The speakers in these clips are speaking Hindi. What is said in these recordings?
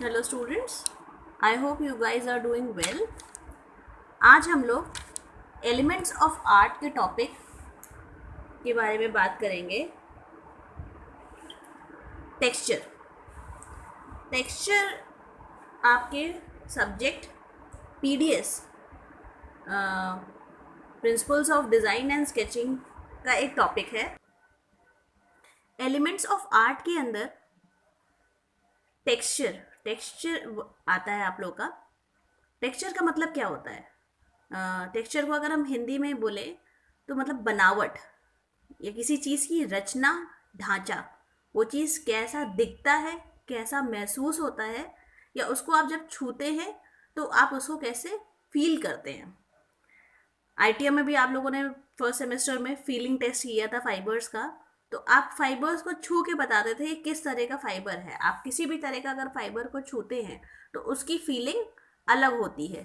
Hello students, I hope you guys are doing well. आज हम लोग एलिमेंट्स ऑफ आर्ट के टॉपिक के बारे में बात करेंगे। टेक्सचर टेक्सचर आपके subject PDS principles of design and sketching का एक टॉपिक है। एलिमेंट्स ऑफ आर्ट के अंदर टेक्सचर टेक्सचर आता है आप लोग का। टेक्सचर का मतलब क्या होता है? टेक्सचर को अगर हम हिंदी में बोले तो मतलब बनावट या किसी चीज़ की रचना, ढांचा। वो चीज़ कैसा दिखता है, कैसा महसूस होता है, या उसको आप जब छूते हैं तो आप उसको कैसे फील करते हैं। आईटीएम में भी आप लोगों ने फर्स्ट सेमेस्टर में फीलिंग टेस्ट किया था फाइबर्स का। तो आप फाइबर्स को छू के बताते थे कि किस तरह का फाइबर है। आप किसी भी तरह का अगर फाइबर को छूते हैं तो उसकी फीलिंग अलग होती है।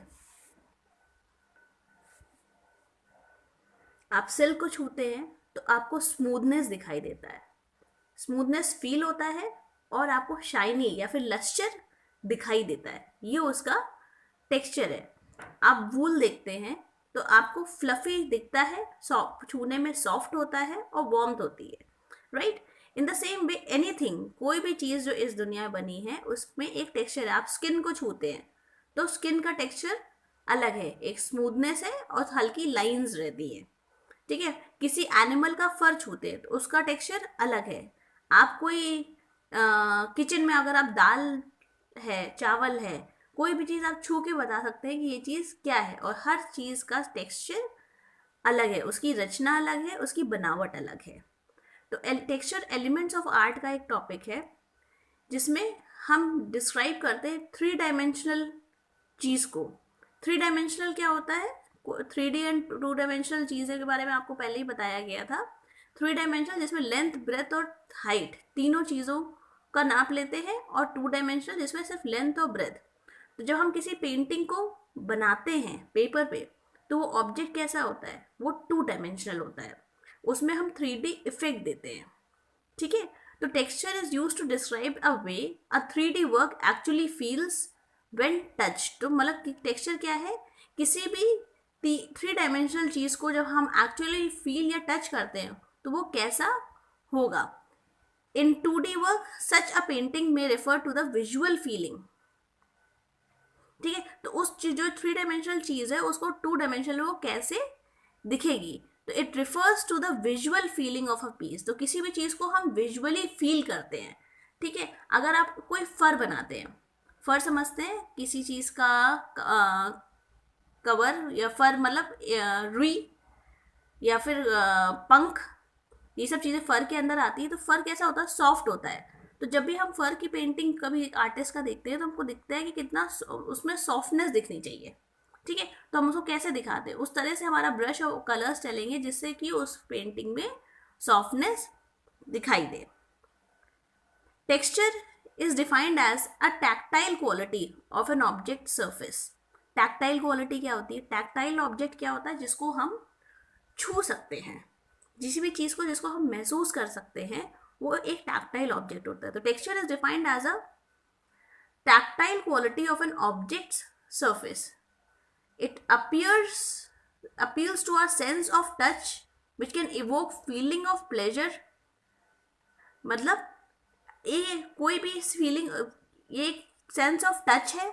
आप सिल्क को छूते हैं तो आपको स्मूथनेस दिखाई देता है, स्मूथनेस फील होता है, और आपको शाइनी या फिर लस्टर दिखाई देता है। ये उसका टेक्सचर है। आप वूल देखते हैं तो आपको फ्लफी दिखता है, सॉफ्ट, छूने में सॉफ्ट होता है और वार्मथ होती है, right. In the same way anything, कोई भी चीज़ जो इस दुनिया में बनी है उसमें एक टेक्सचर है। आप स्किन को छूते हैं तो स्किन का टेक्सचर अलग है, एक स्मूथनेस है और हल्की लाइंस रहती है, ठीक है। किसी एनिमल का फर छूते हैं तो उसका टेक्सचर अलग है। आप कोई किचन में अगर आप दाल है, चावल है, कोई भी चीज़ आप छू के बता सकते हैं कि ये चीज़ क्या है, और हर चीज़ का टेक्सचर अलग है, उसकी रचना अलग है, उसकी बनावट अलग है। तो टेक्सचर एलिमेंट्स ऑफ आर्ट का एक टॉपिक है जिसमें हम डिस्क्राइब करते हैं थ्री डायमेंशनल चीज़ को। थ्री डायमेंशनल क्या होता है? 3D एंड 2 डायमेंशनल चीज़ें के बारे में आपको पहले ही बताया गया था। 3 डायमेंशनल जिसमें लेंथ, ब्रेथ और हाइट तीनों चीज़ों का नाप लेते हैं, और 2 डायमेंशनल जिसमें सिर्फ लेंथ और ब्रेथ। तो जब हम किसी पेंटिंग को बनाते हैं पेपर पे तो वो ऑब्जेक्ट कैसा होता है? वो 2 डायमेंशनल होता है, उसमें हम 3D इफेक्ट देते हैं, ठीक है। तो texture is use to describe a way a 3D work actually feels when touch. तो मतलब टेक्सचर क्या है? किसी भी 3 डायमेंशनल चीज को जब हम एक्चुअली फील या टच करते हैं तो वो कैसा होगा। In 2D work such a painting में refer to the visual feeling, ठीक है। तो उस चीज जो 3 डायमेंशनल चीज है उसको 2 डायमेंशनल वो कैसे दिखेगी, तो it refers to the visual feeling of a piece. तो किसी भी चीज को हम विजुअली फील करते हैं, ठीक है। अगर आप कोई फर बनाते हैं, फर समझते हैं, किसी चीज का कवर या फर मतलब रुई या फिर पंख, ये सब चीज़ें फर के अंदर आती है। तो फर कैसा होता है? सॉफ्ट होता है। तो जब भी हम फर की पेंटिंग कभी आर्टिस्ट का देखते हैं तो हमको दिखता है कि कितना उसमें सॉफ्टनेस दिखनी चाहिए, ठीक है। तो हम उसको कैसे दिखाते हैं? उस तरह से हमारा ब्रश और कलर्स चलेंगे जिससे कि उस पेंटिंग में सॉफ्टनेस दिखाई दे। Texture is defined as a tactile quality of an object surface. Tactile quality क्या होती है? टैक्टाइल ऑब्जेक्ट क्या होता है? जिसको हम छू सकते हैं, किसी भी चीज़ को जिसको हम महसूस कर सकते हैं, वो एक टैक्टाइल ऑब्जेक्ट होता है। तो texture is defined as a tactile quality of an objects surface. It appeals to our sense of touch which can evoke feeling of pleasure. मतलब ये कोई भी फीलिंग, ये सेंस ऑफ टच है।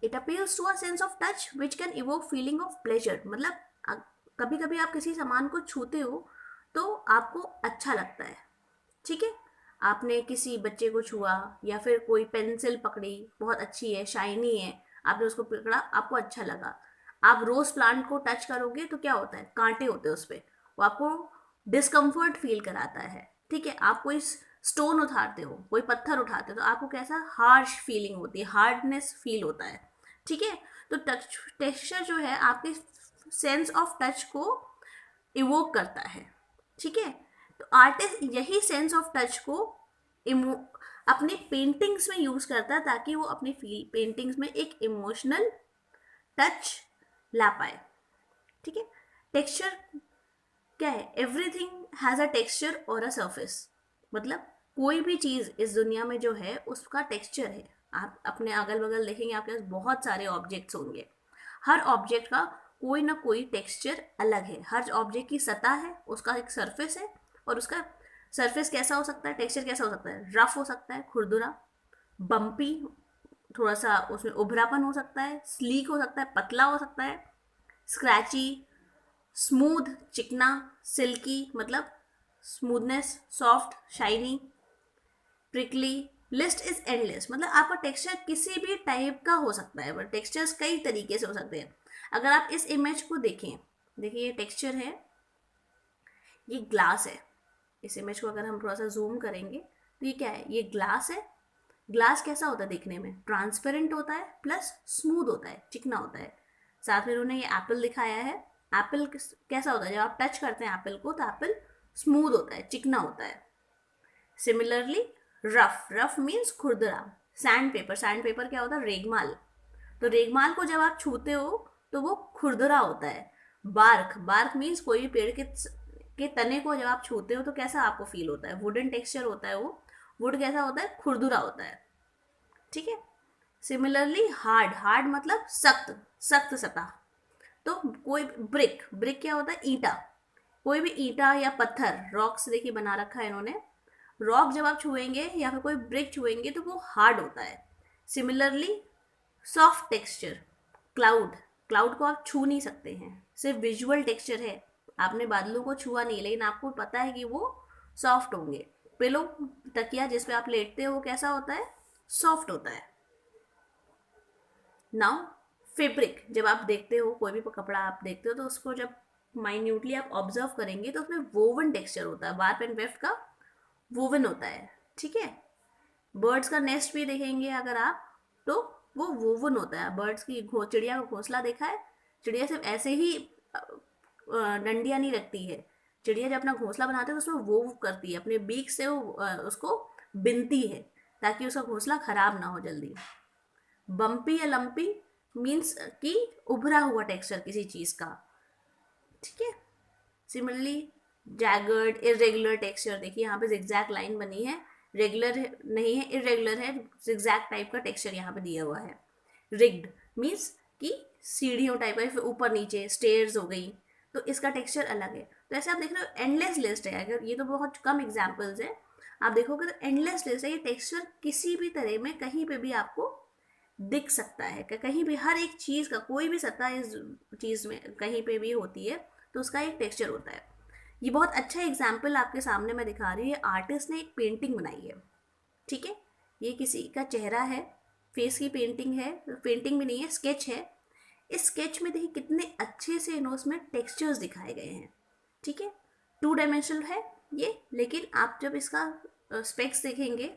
It appeals to a sense of touch which can evoke feeling of pleasure. मतलब कभी कभी आप किसी सामान को छूते हो तो आपको अच्छा लगता है, ठीक है। आपने किसी बच्चे को छुआ या फिर कोई पेंसिल पकड़ी, बहुत अच्छी है, शाइनी है, आपने उसको पकड़ा, आपको अच्छा लगा। आप रोज प्लांट को टच करोगे तो क्या होता है? कांटे होते हैं उस पर, वो आपको डिस्कम्फर्ट फील कराता है, ठीक है। आप कोई स्टोन उठाते हो, कोई पत्थर उठाते हो तो आपको कैसा हार्श फीलिंग होती है, हार्डनेस फील होता है, ठीक है। तो टेक्सचर जो है आपके सेंस ऑफ टच को इवोक करता है, ठीक है। तो आर्टिस्ट यही सेंस ऑफ टच को अपनी पेंटिंग्स में यूज करता है ताकि वो अपनी पेंटिंग्स में एक इमोशनल टच ला पाए, ठीक है। टेक्सचर क्या है? एवरीथिंग हैज अ टेक्सचर और अ सरफेस। मतलब कोई भी चीज़ इस दुनिया में जो है उसका टेक्सचर है। आप अपने अगल बगल देखेंगे, आपके पास बहुत सारे ऑब्जेक्ट्स होंगे, हर ऑब्जेक्ट का कोई ना कोई टेक्सचर अलग है। हर ऑब्जेक्ट की सतह है, उसका एक सरफेस है, और उसका सरफेस कैसा हो सकता है, टेक्सचर कैसा हो सकता है, रफ हो सकता है, खुरदुरा, बम्पी, थोड़ा सा उसमें उभरापन हो सकता है, स्लीक हो सकता है, पतला हो सकता है, स्क्रैची, स्मूथ, चिकना, सिल्की मतलब smoothness, soft, shiny, prickly. List is endless, मतलब आपका टेक्सचर किसी भी टाइप का हो सकता है, बट टेक्सचर्स कई तरीके से हो सकते हैं। अगर आप इस इमेज को देखें, देखिए ये टेक्सचर है, ये ग्लास है। इस इमेज को अगर हम थोड़ा सा जूम करेंगे तो ये क्या है, ये ग्लास है। ग्लास कैसा होता है दिखने में, ट्रांसपेरेंट होता है प्लस स्मूथ होता है, चिकना होता है। साथ में उन्होंने ये एप्पल दिखाया है। एप्पल कैसा होता है, जब आप टच करते हैं एप्पल को तो एप्पल स्मूथ होता है, चिकना होता है। सिमिलरली रफ, रफ मीन्स खुरदरा। सैंड पेपर क्या होता है, रेगमाल। तो रेगमाल को जब आप छूते हो तो वो खुरदरा होता है। बार्क, बार्क मीन्स कोई भी पेड़ के तने को जब आप छूते हो तो कैसा आपको फील होता है, वुडन टेक्सचर होता है वो। वुड कैसा होता है, खुरदुरा होता है। ठीक है। सिमिलरली हार्ड, हार्ड मतलब सख्त, सख्त सतह। तो कोई ब्रिक, ब्रिक क्या होता है, ईंटा। कोई भी ईंटा या पत्थर, रॉक से देखिए बना रखा है इन्होंने। रॉक जब आप छुएंगे या फिर कोई ब्रिक छुएंगे तो वो हार्ड होता है। Similarly soft texture, cloud, cloud को आप छू नहीं सकते हैं, सिर्फ विजुअल टेक्सचर है। आपने बादलों को छुआ नहीं, लेकिन आपको पता है कि वो सॉफ्ट होंगे। पिलो, तकिया जिस पे आप लेटते हो, वो कैसा होता है, सॉफ्ट होता है। नाउ फैब्रिक, जब आप देखते हो कोई भी कपड़ा आप देखते हो तो उसको जब माइन्यूटली आप ऑब्जर्व करेंगे तो उसमें वोवन टेक्सचर होता है, वार्प एंड वेफ्ट का वोवन होता है। ठीक है। बर्ड्स का नेस्ट भी देखेंगे अगर आप, तो वो वोवन होता है। बर्ड्स की चिड़िया का घोंसला देखा है, चिड़िया सिर्फ ऐसे ही डंडियाँ नहीं रखती है। चिड़िया जब अपना घोंसला बनाते है तो उसमें वोव करती है, अपने बीक से वो उसको बिनती है ताकि उसका घोंसला खराब ना हो जल्दी। बम्पी या लंपी मीन्स कि उभरा हुआ टेक्सचर किसी चीज़ का। ठीक है। सिमिलरली जैगर्ड, इरेगुलर टेक्सचर, देखिए यहाँ पे जिगजैग लाइन बनी है, रेगुलर नहीं है, इरेगुलर है, जिगजैग टाइप का टेक्सचर यहाँ पे दिया हुआ है। रिग्ड मीन्स कि सीढ़ियों टाइप का, फिर ऊपर नीचे स्टेयर्स हो गई, तो इसका टेक्सचर अलग है। तो ऐसे आप देख रहे हो एंडलेस लिस्ट है, अगर ये तो बहुत कम एग्जाम्पल्स है, आप देखोगे तो एंडलेस लिस्ट है। ये टेक्सचर किसी भी तरह में कहीं पे भी आपको दिख सकता है, कि कहीं भी हर एक चीज़ का कोई भी सत्ता इस चीज़ में कहीं पे भी होती है तो उसका एक टेक्सचर होता है। ये बहुत अच्छा एग्जाम्पल आपके सामने मैं दिखा रही हूँ। आर्टिस्ट ने एक पेंटिंग बनाई है। ठीक है। ये किसी का चेहरा है, फेस की पेंटिंग है, पेंटिंग भी नहीं है, स्केच है। इस स्केच में देखिए कितने अच्छे से इन्होंने उसमें टेक्सचर्स दिखाए गए हैं। ठीक है। 2 डायमेंशनल है ये, लेकिन आप जब इसका स्पेक्स देखेंगे,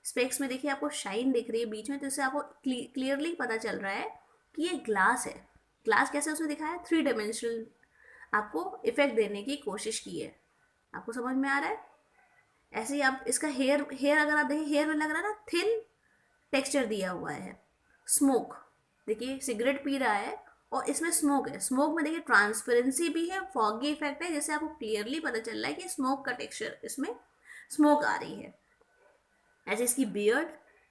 स्पेक्स में देखिए आपको शाइन दिख रही है बीच में, तो इससे आपको क्लियरली पता चल रहा है कि ये ग्लास है। ग्लास कैसे उसने दिखाया, 3 डायमेंशनल आपको इफेक्ट देने की कोशिश की है। आपको समझ में आ रहा है। ऐसे ही आप इसका हेयर, हेयर अगर आप देखिए, हेयर में लग रहा है ना थिन टेक्सचर दिया हुआ है। स्मोक, देखिए सिगरेट पी रहा है और इसमें स्मोक है, स्मोक में देखिए ट्रांसपेरेंसी भी है, फॉगी इफेक्ट है, जिससे आपको क्लियरली पता चल रहा है कि स्मोक का टेक्सचर, इसमें स्मोक आ रही है। ऐसे इसकी बियर्ड,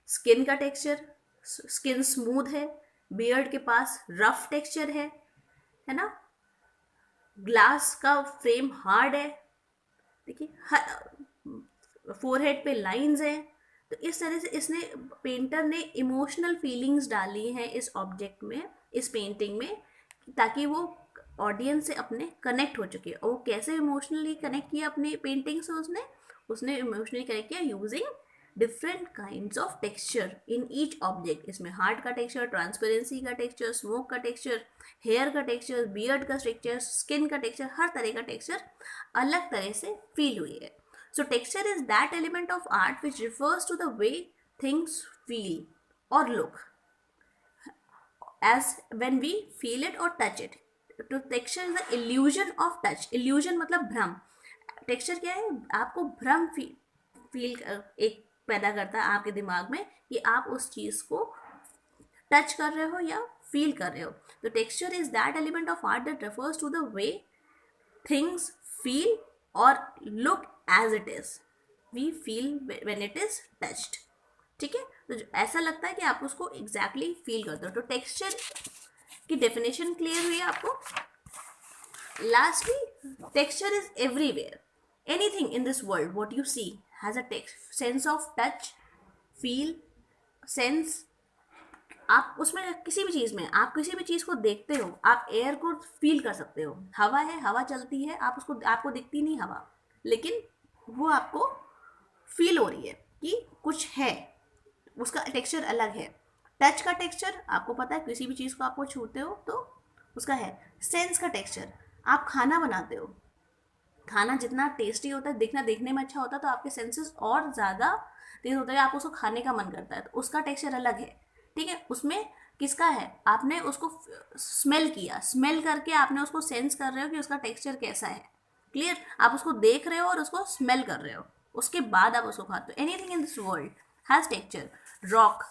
स्किन का टेक्सचर, स्किन स्मूथ है, बियर्ड के पास रफ टेक्सचर है ना। ग्लास का फ्रेम हार्ड है, देखिए फोरहेड पे लाइंस हैं। तो इस तरह से इसने, पेंटर ने इमोशनल फीलिंग्स डाली हैं इस ऑब्जेक्ट में, इस पेंटिंग में, ताकि वो ऑडियंस से अपने कनेक्ट हो चुके। और वो कैसे इमोशनली कनेक्ट किया अपने पेंटिंग से, उसने उसने इमोशनली कनेक्ट किया using different kinds of texture in each object. इसमें हार्ट का टेक्सचर, ट्रांसपेरेंसी का टेक्सचर, स्मोक का टेक्सचर, हेयर का टेक्सचर, बियर्ड का टेक्सचर, स्किन का टेक्सचर, हर तरह का टेक्सचर अलग तरह से फील हुई है। So texture is that element of art which refers to the way things feel और look as when we feel it or touch it. तो texture is the illusion of touch. Illusion मतलब भ्रम। टेक्सचर क्या है, आपको भ्रम फील एक पैदा करता है आपके दिमाग में कि आप उस चीज़ को टच कर रहे हो या फील कर रहे हो। तो texture is that element of art that refers to the way things feel और look as it is. We feel when it is touched. ठीक है, तो ऐसा लगता है कि आप उसको एग्जैक्टली फील करते हो। तो टेक्सचर की डेफिनेशन क्लियर हुई आपको। Lastly, texture is everywhere. Anything in this world what you see has a sense of touch, feel, sense. आप उसमें किसी भी चीज़ में, आप किसी भी चीज़ को देखते हो, आप एयर को फील कर सकते हो। हवा है, हवा चलती है, आप उसको, आपको दिखती नहीं हवा, लेकिन वो आपको फील हो रही है कि कुछ है, उसका टेक्सचर अलग है। टच का टेक्सचर आपको पता है, किसी भी चीज़ को आपको छूते हो तो उसका है। सेंस का टेक्सचर, आप खाना बनाते हो, खाना जितना टेस्टी होता है, दिखना देखने में अच्छा होता है, तो आपके सेंसेस और ज़्यादा तेज होता है, आप उसको खाने का मन करता है, तो उसका टेक्सचर अलग है। ठीक है, उसमें किसका है, आपने उसको स्मेल किया, स्मेल करके आपने उसको सेंस कर रहे हो कि उसका टेक्सचर कैसा है। क्लियर, आप उसको देख रहे हो और उसको स्मेल कर रहे हो, उसके बाद आप उसको खाते हो। Anything in this world has texture. Rock,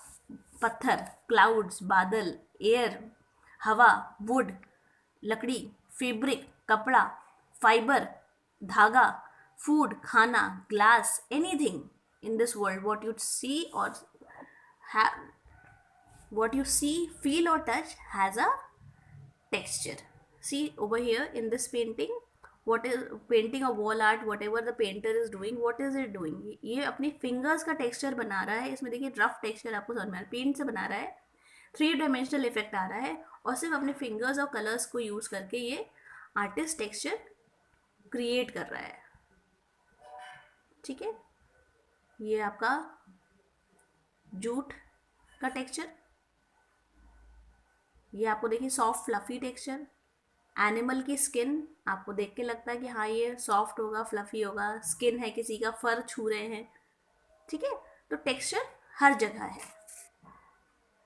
पत्थर, क्लाउड्स, बादल, एयर, हवा, वुड, लकड़ी, फैब्रिक, कपड़ा, फाइबर, धागा, फूड, खाना, glass, anything in this world what you see or have, what you see, feel or touch has a texture. See over here in this painting, what is painting a wall art, whatever the painter is doing, what is it doing, ये अपनी फिंगर्स का टेक्सचर बना रहा है। इसमें देखिए रफ टेक्सचर आपको समझ में आ रहा है, पेंट से बना रहा है, 3 डायमेंशनल इफेक्ट आ रहा है, और सिर्फ अपने फिंगर्स और कलर्स को यूज करके ये आर्टिस्ट टेक्सचर क्रिएट कर रहा है। ठीक है, ये आपका जूट का टेक्सचर, ये आपको देखिए सॉफ्ट फ्लफी टेक्सचर। एनिमल की स्किन, आपको देख के लगता है कि हाँ ये सॉफ्ट होगा, फ्लफी होगा, स्किन है किसी का, फर छू रहे हैं। ठीक है, तो टेक्सचर हर जगह है।